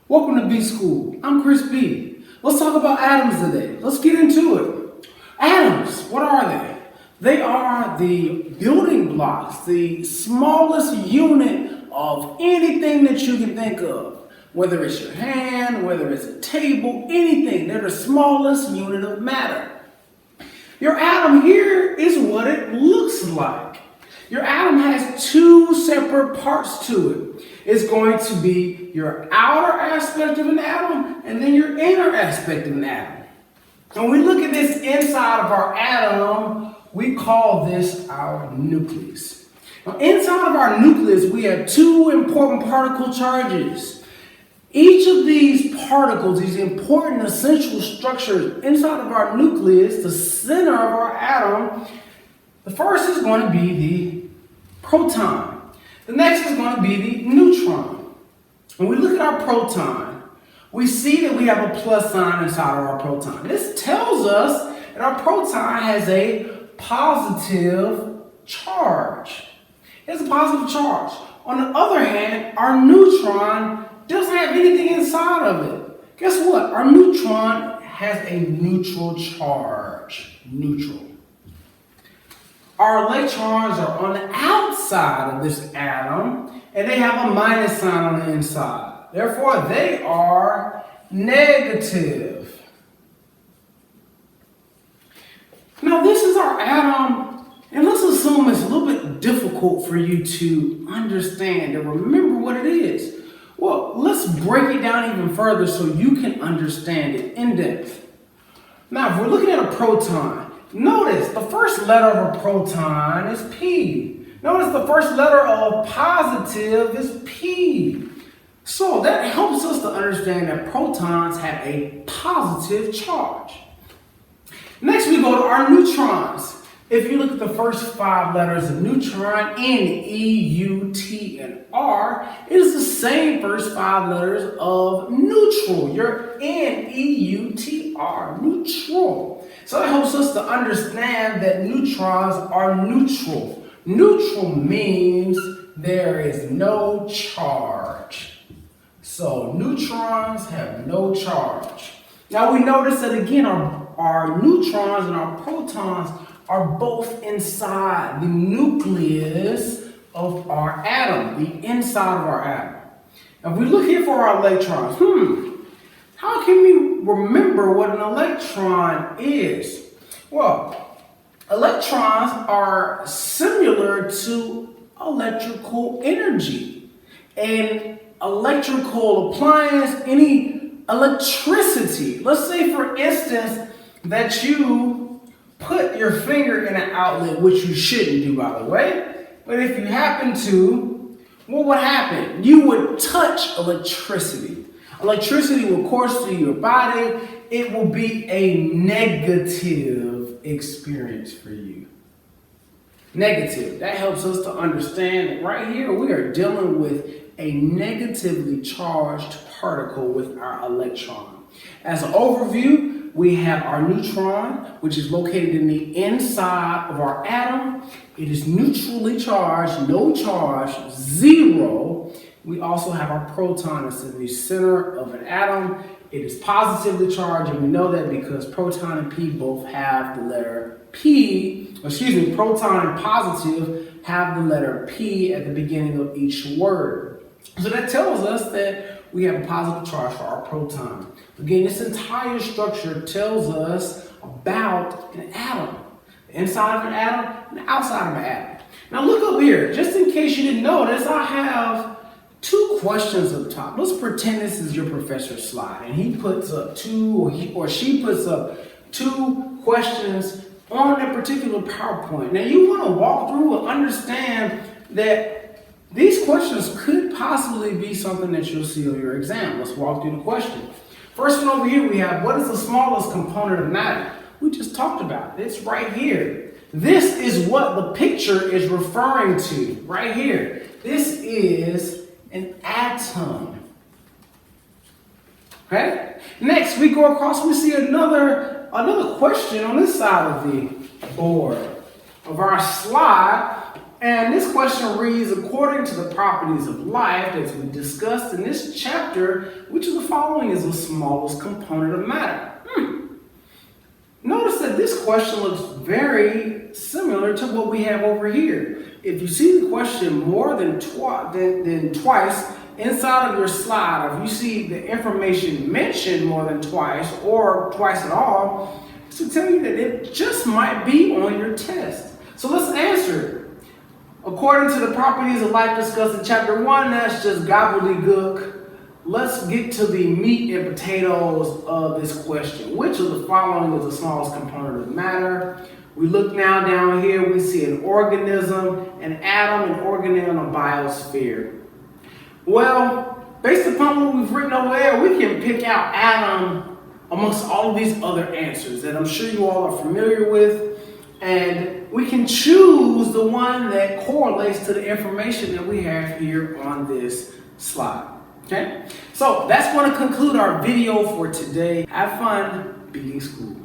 Welcome to B School. I'm Chris B. Let's talk about atoms today. Let's get into it. Atoms, what are they? They are the building blocks, the smallest unit of anything that you can think of. Whether it's your hand, whether it's a table, anything. They're the smallest unit of matter. Your atom here is what it looks like. Your atom has two separate parts to it. It's going to be your outer aspect of an atom and then your inner aspect of an atom. When we look at this inside of our atom, we call this our nucleus. Now, inside of our nucleus, we have two important particle charges. Each of these particles, these important essential structures inside of our nucleus, the center of our atom, the first is going to be the proton. The next is going to be the neutron. When we look at our proton, we see that we have a plus sign inside of our proton. This tells us that our proton has a positive charge. It has a positive charge. On the other hand, our neutron doesn't have anything inside of it. Guess what? Our neutron has a neutral charge. Neutral. Our electrons are on the outside of this atom, and they have a minus sign on the inside. Therefore, they are negative. Now, this is our atom, and let's assume it's a little bit difficult for you to understand and remember what it is. Well, let's break it down even further so you can understand it in depth. Now, if we're looking at a proton, notice the first letter of a proton is P. Notice the first letter of positive is P. So that helps us to understand that protons have a positive charge. Next, we go to our neutrons. If you look at the first five letters of neutron, N, E, U, T, and R, it is the same first five letters of neutral. Your N, E, U, T, R, neutral. So that helps us to understand that neutrons are neutral. Neutral means there is no charge. So neutrons have no charge. Now we notice that again, our neutrons and our protons are both inside the nucleus of our atom, the inside of our atom. Now, if we look here for our electrons, how can we remember what an electron is? Well, electrons are similar to electrical energy. An electrical appliance, any electricity. Let's say, for instance, that you put your finger in an outlet, which you shouldn't do, by the way. But if you happen to, what would happen? You would touch electricity. Electricity will course through your body. It will be a negative experience for you. Negative. That helps us to understand that right here we are dealing with a negatively charged particle with our electron. As an overview, we have our neutron, which is located in the inside of our atom. It is neutrally charged, no charge, zero. We also have our proton that's in the center of an atom. It is positively charged, and we know that because proton and P both have the letter P. Proton and positive have the letter P at the beginning of each word. So that tells us that we have a positive charge for our proton. Again, this entire structure tells us about an atom. The inside of an atom and the outside of an atom. Now look up here. Just in case you didn't notice, I have two questions up top. Let's pretend this is your professor's slide and he puts up she puts up two questions on a particular PowerPoint. Now you want to walk through and understand that these questions could possibly be something that you'll see on your exam. Let's walk through the question. First one over here we have, what is the smallest component of matter? We just talked about it. It's right here. This is what the picture is referring to right here. This is an atom. Okay? Next we go across, we see another question on this side of the board of our slide. And this question reads, according to the properties of light, as we discussed in this chapter, which is the following is the smallest component of matter? Notice that this question looks very similar to what we have over here. If you see the question more than twice inside of your slide, or if you see the information mentioned more than twice or twice at all, it's to tell you that it just might be on your test. So let's answer it. According to the properties of light discussed in chapter 1, that's just gobbledygook. Let's get to the meat and potatoes of this question. Which of the following is the smallest component of matter? We look now down here, we see an organism, an atom, an organelle, and a biosphere. Well, based upon what we've written over there, we can pick out atom amongst all of these other answers that I'm sure you all are familiar with. And we can choose the one that correlates to the information that we have here on this slide. Okay, so that's going to conclude our video for today. Have fun beating school.